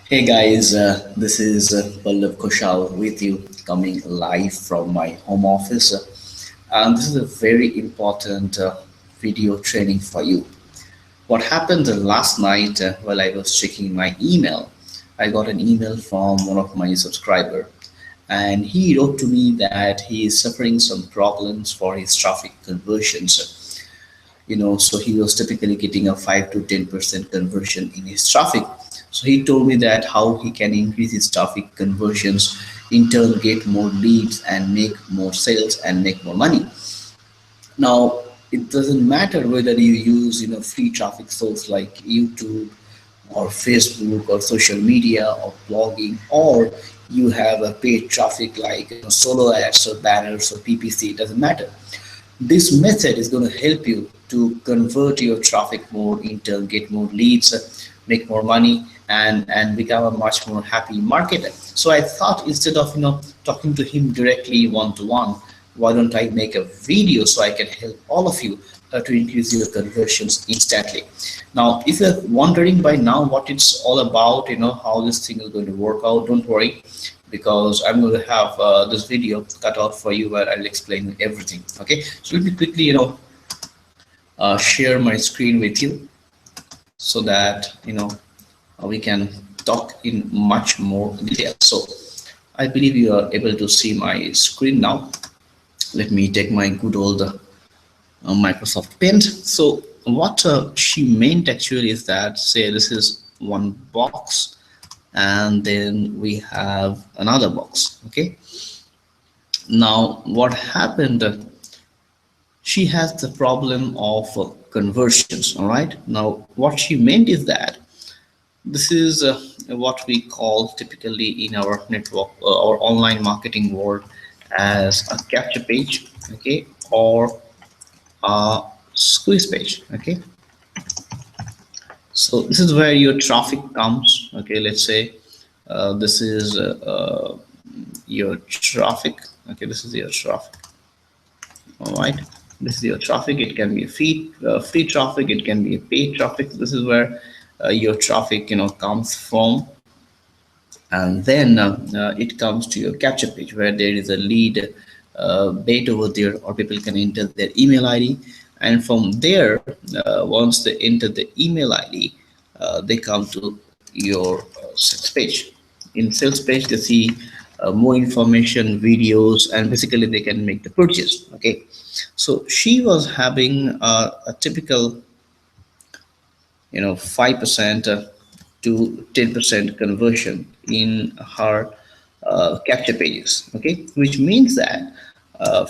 Hey guys, this is Pallav Kushal with you, coming live from my home office. And this is a very important video training for you. What happened last night while I was checking my email, I got an email from one of my subscriber, and he wrote to me that he is suffering some problems for his traffic conversions. So he was typically getting a 5 to 10% conversion in his traffic. So he told me that how he can increase his traffic conversions, in turn get more leads and make more sales and make more money. Now, it doesn't matter whether you use free traffic source like YouTube or Facebook or social media or blogging, or you have a paid traffic like solo ads or banners or PPC. It doesn't matter. This method is going to help you to convert your traffic more, in turn get more leads, make more money, and become a much more happy marketer. So I thought, instead of talking to him directly one to one, why don't I make a video so I can help all of you to increase your conversions instantly. Now, if you're wondering by now what it's all about, how this thing is going to work out, don't worry, because I'm going to have this video cut out for you where I'll explain everything. Okay, so let me quickly share my screen with you so that we can talk in much more detail. So I believe you are able to see my screen now. Let me take my good old Microsoft Paint. So what she meant actually is that, say this is one box and then we have another box. Okay, now what happened, she has the problem of conversions. All right, now what she meant is that this is what we call typically in our network or online marketing world as a capture page, okay, or a squeeze page. Okay, so this is where your traffic comes. Okay, let's say this is your traffic. Okay, this is your traffic. All right, this is your traffic. It can be a free traffic, it can be a paid traffic. This is where your traffic comes from, and then it comes to your capture page where there is a lead bait over there, or people can enter their email ID, and from there once they enter the email ID, they come to your sales page. In sales page they see more information, videos, and basically they can make the purchase. Okay, so she was having a typical 5% to 10% conversion in her capture pages. Okay, which means that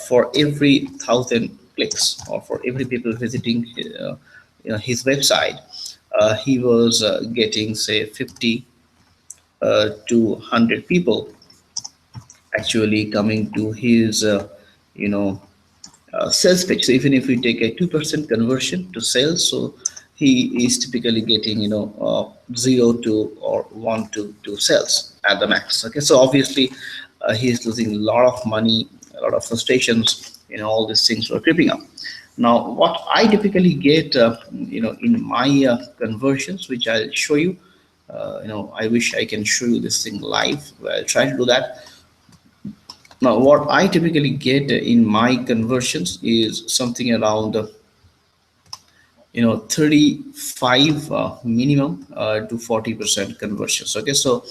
for every 1,000 clicks, or for every people visiting his website, he was getting say 50 to 100 people actually coming to his you know sales page. So even if we take a 2% conversion to sales, so he is typically getting 0 to or 1 to 2 sales at the max. Okay, so obviously he is losing a lot of money, a lot of frustrations. All these things were creeping up. Now what I typically get in my conversions, which I'll show you, I wish I can show you this thing live. I'll try to do that. Now, what I typically get in my conversions is something around 35 minimum to 40% conversions. Okay, so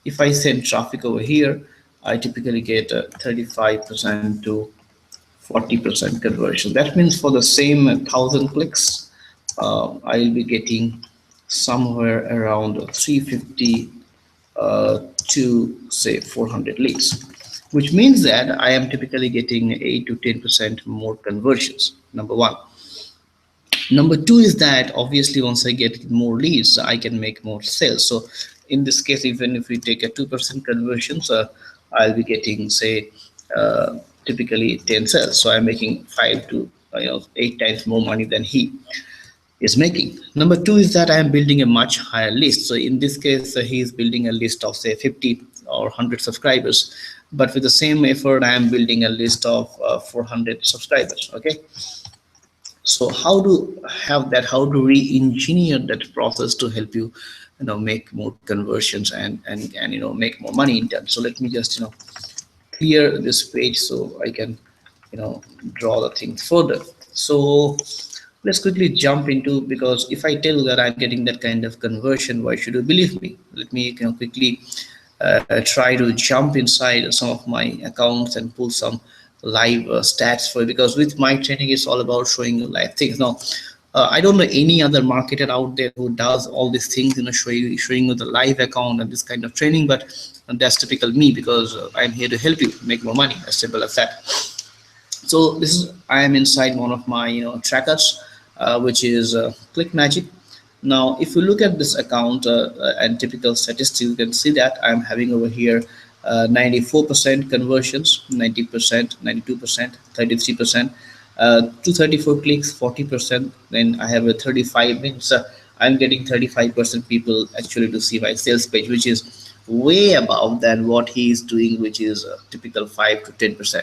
if I send traffic over here, I typically get 35% to 40% conversion. That means for the same 1,000 clicks, I'll be getting somewhere around 350 to say 400 leads, which means that I am typically getting 8 to 10% more conversions. Number one. Number two is that obviously once I get more leads, I can make more sales. So in this case, even if we take a 2% conversion, so I'll be getting say typically 10 sales. So I'm making 5 to 8 times more money than he is making. Number two is that I am building a much higher list. So in this case, he is building a list of say 50 or 100 subscribers, but with the same effort, I am building a list of 400 subscribers. Okay, So how to have that, how to re-engineer that process to help you, make more conversions and make more money in that. So let me just clear this page so I can draw the things further. So let's quickly jump into, because if I tell you that I'm getting that kind of conversion, why should you believe me? Let me quickly try to jump inside some of my accounts and pull some live stats for you, because with my training it's all about showing you live things. Now I don't know any other marketer out there who does all these things, showing you the live account and this kind of training, but that's typical me, because I'm here to help you make more money, as simple as that. So this is, I am inside one of my trackers, which is ClickMagick. Now if you look at this account and typical statistics, you can see that I'm having over here 94% conversions, 90%, 92%, 33%, 234 clicks, 40%. Then I have a 35 minutes. I'm getting 35% people actually to see my sales page, which is way above than what he is doing, which is typical 5 to 10%.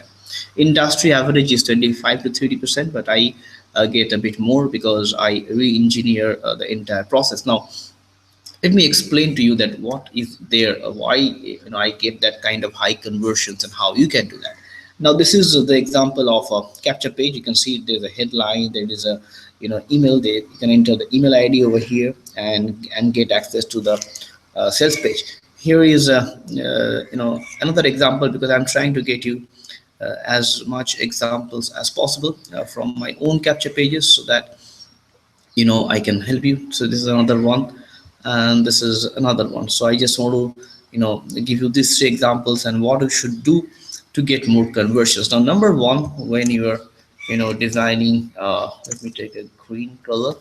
Industry average is 25 to 30%, but I get a bit more because I re-engineer the entire process. Now let me explain to you that what is there, why I get that kind of high conversions and how you can do that. Now this is the example of a capture page. You can see there's a headline, there is a email there. You can enter the email ID over here and get access to the sales page. Here is another example, because I'm trying to get you as much examples as possible from my own capture pages, so that I can help you. So this is another one, and this is another one. So I just want to give you these three examples and what you should do to get more conversions. Now number one, when you're designing, let me take a green color,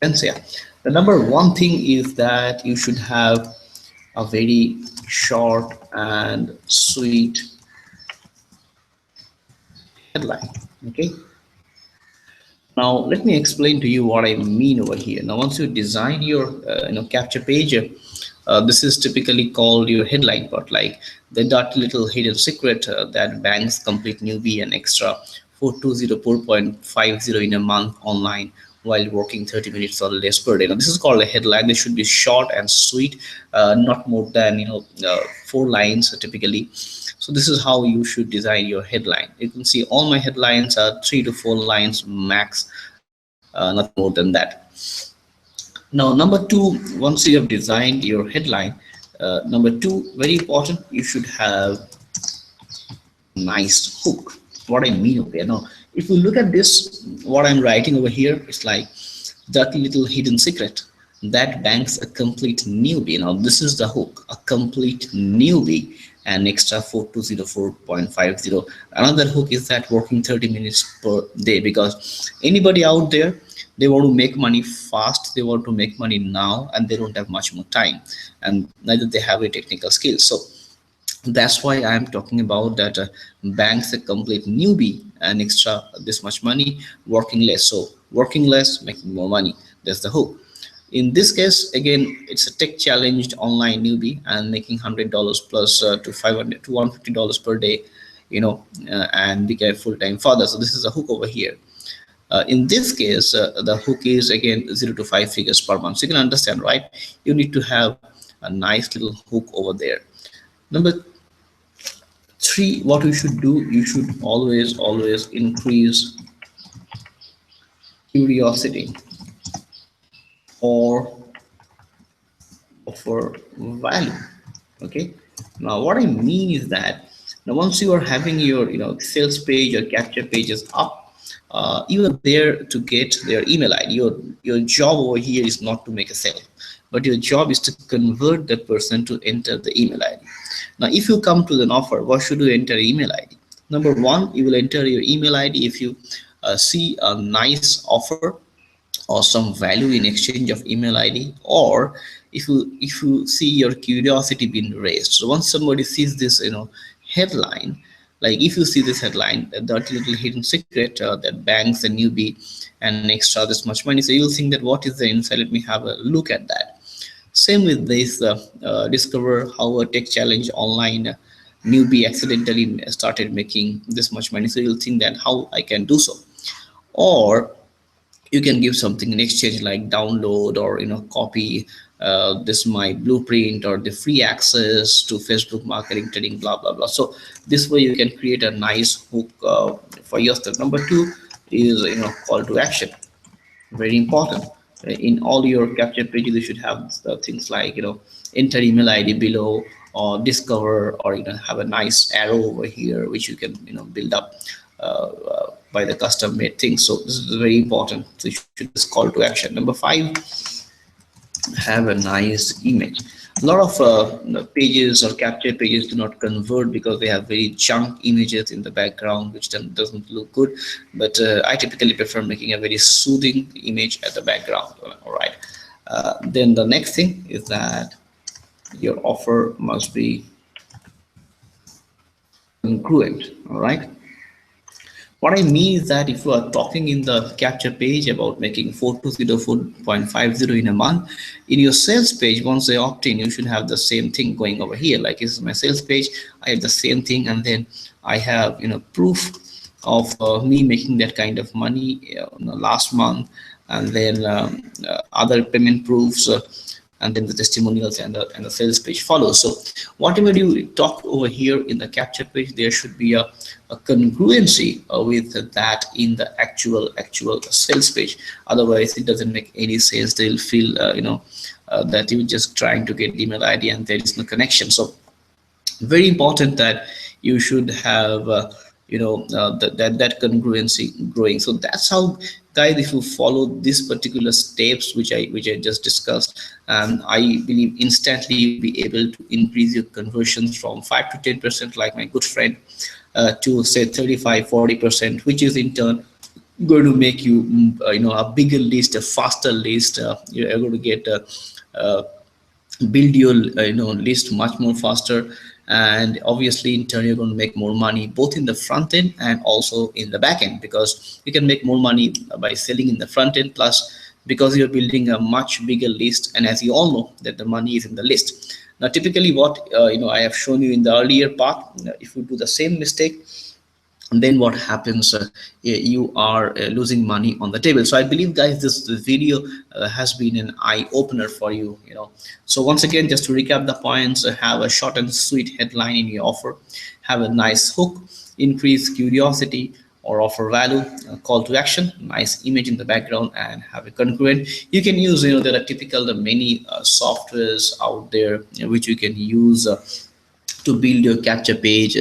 and so yeah, the number one thing is that you should have a very short and sweet headline. Okay, now let me explain to you what I mean over here. Now once you design your capture page, this is typically called your headline part, like the dirty little hidden secret that banks complete newbie and extra 4204.50 in a month online while working 30 minutes or less per day. Now this is called a headline. They should be short and sweet, not more than 4 lines typically. So this is how you should design your headline. You can see all my headlines are 3 to 4 lines max, nothing more than that. Now number two, once you have designed your headline, number two, very important, you should have nice hook. What I mean over here, now if you look at this, what I'm writing over here, it's like that little hidden secret that banks a complete newbie. Now this is the hook, a complete newbie and extra 4204.50. Another hook is that working 30 minutes per day, because anybody out there, they want to make money fast, they want to make money now, and they don't have much more time, and neither they have a technical skill. So that's why I'm talking about that banks a complete newbie and extra this much money, working less. So working less, making more money, that's the hook. In this case, again, it's a tech challenged online newbie and making $100 plus to 500 to $150 per day, and become full-time father. So this is a hook over here. In this case, the hook is again 0 to 5 figures per month. So you can understand, right? You need to have a nice little hook over there. Number three, what you should do, you should always increase curiosity or offer value. Okay, now what I mean is that now once you are having your sales page or capture pages up, you are there to get their email ID. Your job over here is not to make a sale, but your job is to convert that person to enter the email ID. Now if you come to an offer, what should you enter email ID? Number one, you will enter your email ID if you see a nice offer or some value in exchange of email ID, or if you see your curiosity being raised. So once somebody sees this headline, like if you see this headline, that little hidden secret that banks a newbie and extra this much money, so you'll think that what is the inside, let me have a look at that. Same with this discover how a tech challenge online newbie accidentally started making this much money, so you'll think that how I can do so. or you can give something in exchange like download or copy this my blueprint or the free access to Facebook marketing training, blah blah blah. So this way you can create a nice hook for yourself. Number two is call to action. Very important. In all your capture pages you should have things like enter email ID below, or discover, or have a nice arrow over here which you can build up by the custom made things. So this is very important. So you should have this call to action. Number five, have a nice image. A lot of pages or capture pages do not convert because they have very junk images in the background, which doesn't look good. But I typically prefer making a very soothing image at the background. All right. Then the next thing is that your offer must be congruent. All right. What I mean is that if you are talking in the capture page about making 420.50 in a month, in your sales page, once they opt in, you should have the same thing going over here. Like, this is my sales page, I have the same thing, and then I have proof of me making that kind of money last month, and then other payment proofs. And then the testimonials and the sales page follows. So whatever you talk over here in the capture page, there should be a congruency with that in the actual sales page. Otherwise it doesn't make any sense. They'll feel that you're just trying to get email ID and there is no connection. So very important that you should have that congruency growing. So that's how, guys, if you follow these particular steps which I just discussed, and I believe instantly you'll be able to increase your conversions from 5 to 10%, like my good friend, to say 35-40%, which is in turn going to make you a bigger list, a faster list. You're going to get build your list much more faster, and obviously in turn you're going to make more money both in the front end and also in the back end, because you can make more money by selling in the front end, plus because you're building a much bigger list, and as you all know that the money is in the list. Now typically what I have shown you in the earlier part, if you do the same mistake, and then what happens, you are losing money on the table. So I believe, guys, this video has been an eye-opener for you. So once again, just to recap the points, have a short and sweet headline in your offer, have a nice hook, increase curiosity or offer value, call to action, nice image in the background, and have a congruent. You can use there are the many softwares out there which you can use to build your capture page,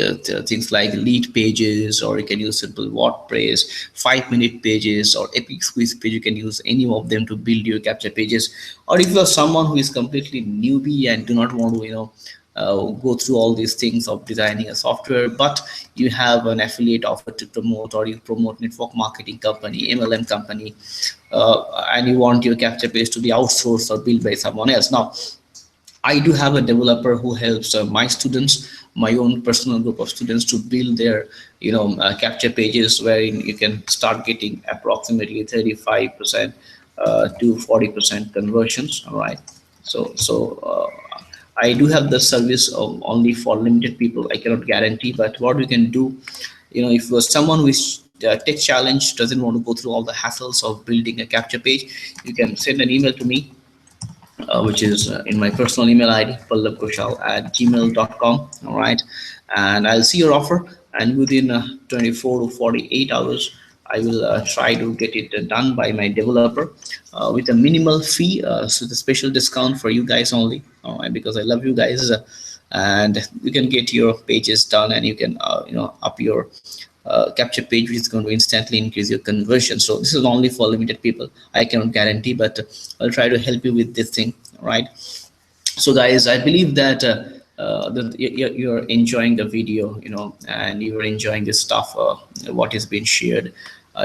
things like lead pages, or you can use simple WordPress 5-minute pages or epic squeeze page. You can use any of them to build your capture pages. Or if you're someone who is completely newbie and do not want to go through all these things of designing a software, but you have an affiliate offer to promote, or you promote network marketing company, MLM company, and you want your capture page to be outsourced or built by someone else. Now I do have a developer who helps my students, my own personal group of students, to build their capture pages, wherein you can start getting approximately 35% to 40% conversions. All right. So I do have the service of only for limited people. I cannot guarantee, but what we can do, if you're someone who is tech challenge, doesn't want to go through all the hassles of building a capture page, you can send an email to me, which is in my personal email ID, pallabkushal@gmail.com. All right, and I'll see your offer, and within 24 to 48 hours, I will try to get it done by my developer with a minimal fee, so the special discount for you guys only, because I love you guys, and you can get your pages done, and you can up your capture page, which is going to instantly increase your conversion. So this is only for limited people. I cannot guarantee, but I'll try to help you with this thing. Right. So guys, I believe that you're enjoying the video, and you're enjoying this stuff, what is being shared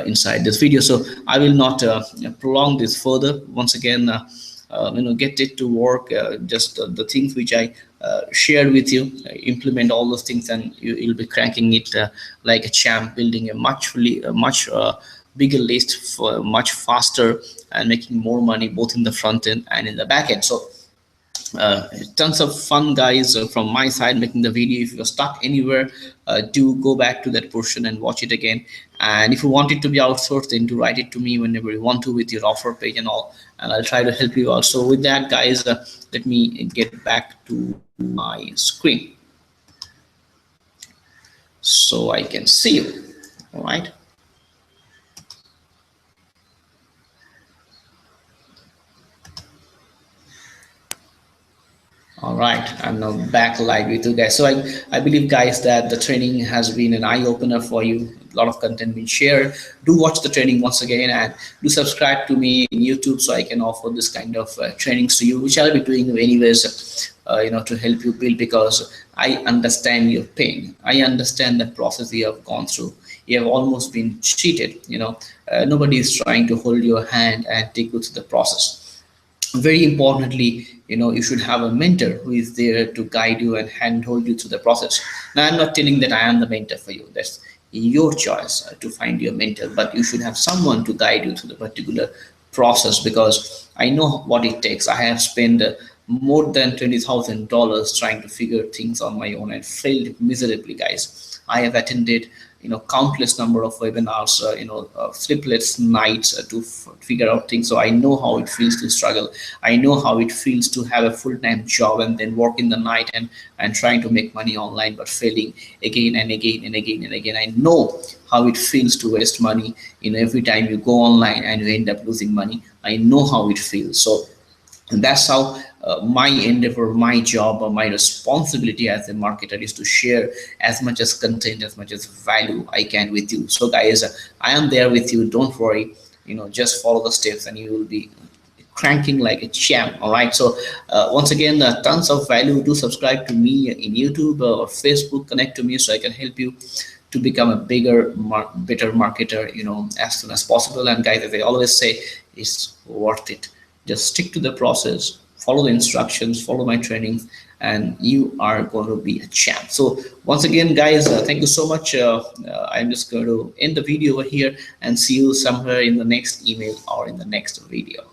inside this video. So I will not prolong this further. Once again, get it to work, just the things which I shared with you, implement all those things, and you'll be cranking it like a champ, building a much bigger list for much faster, and making more money both in the front end and in the back end. So Tons of fun, guys, from my side making the video. If you're stuck anywhere, do go back to that portion and watch it again. And if you want it to be outsourced, then do write it to me whenever you want to with your offer page and all, and I'll try to help you out. So with that, guys, let me get back to my screen so I can see you. All right. All right, I'm now back live with you guys. So I believe, guys, that the training has been an eye opener for you. A lot of content being shared. Do watch the training once again, and do subscribe to me in YouTube so I can offer this kind of trainings to you, which I'll be doing anyways, to help you build, because I understand your pain. I understand the process you have gone through. You have almost been cheated. Nobody is trying to hold your hand and take you through the process. Very importantly, you should have a mentor who is there to guide you and handhold you through the process. Now, I'm not telling that I am the mentor for you. That's your choice to find your mentor, but you should have someone to guide you through the particular process, because I know what it takes. I have spent more than $20,000 trying to figure things on my own and failed miserably, guys. I have attended countless number of webinars, sleepless nights to figure out things. So I know how it feels to struggle. I know how it feels to have a full-time job and then work in the night and trying to make money online, but failing again and again and again and again. I know how it feels to waste money. Every time you go online and you end up losing money. I know how it feels. So and that's how my endeavor, my job, or my responsibility as a marketer is to share as much as content, as much as value I can with you. So guys, I am there with you. Don't worry, just follow the steps and you will be cranking like a champ. All right. So once again, tons of value. Do subscribe to me in YouTube or Facebook. Connect to me so I can help you to become a better marketer, as soon as possible. And guys, as I always say, it's worth it. Just stick to the process, follow the instructions, follow my trainings, and you are going to be a champ. So once again, guys, thank you so much. I'm just going to end the video over here and see you somewhere in the next email or in the next video.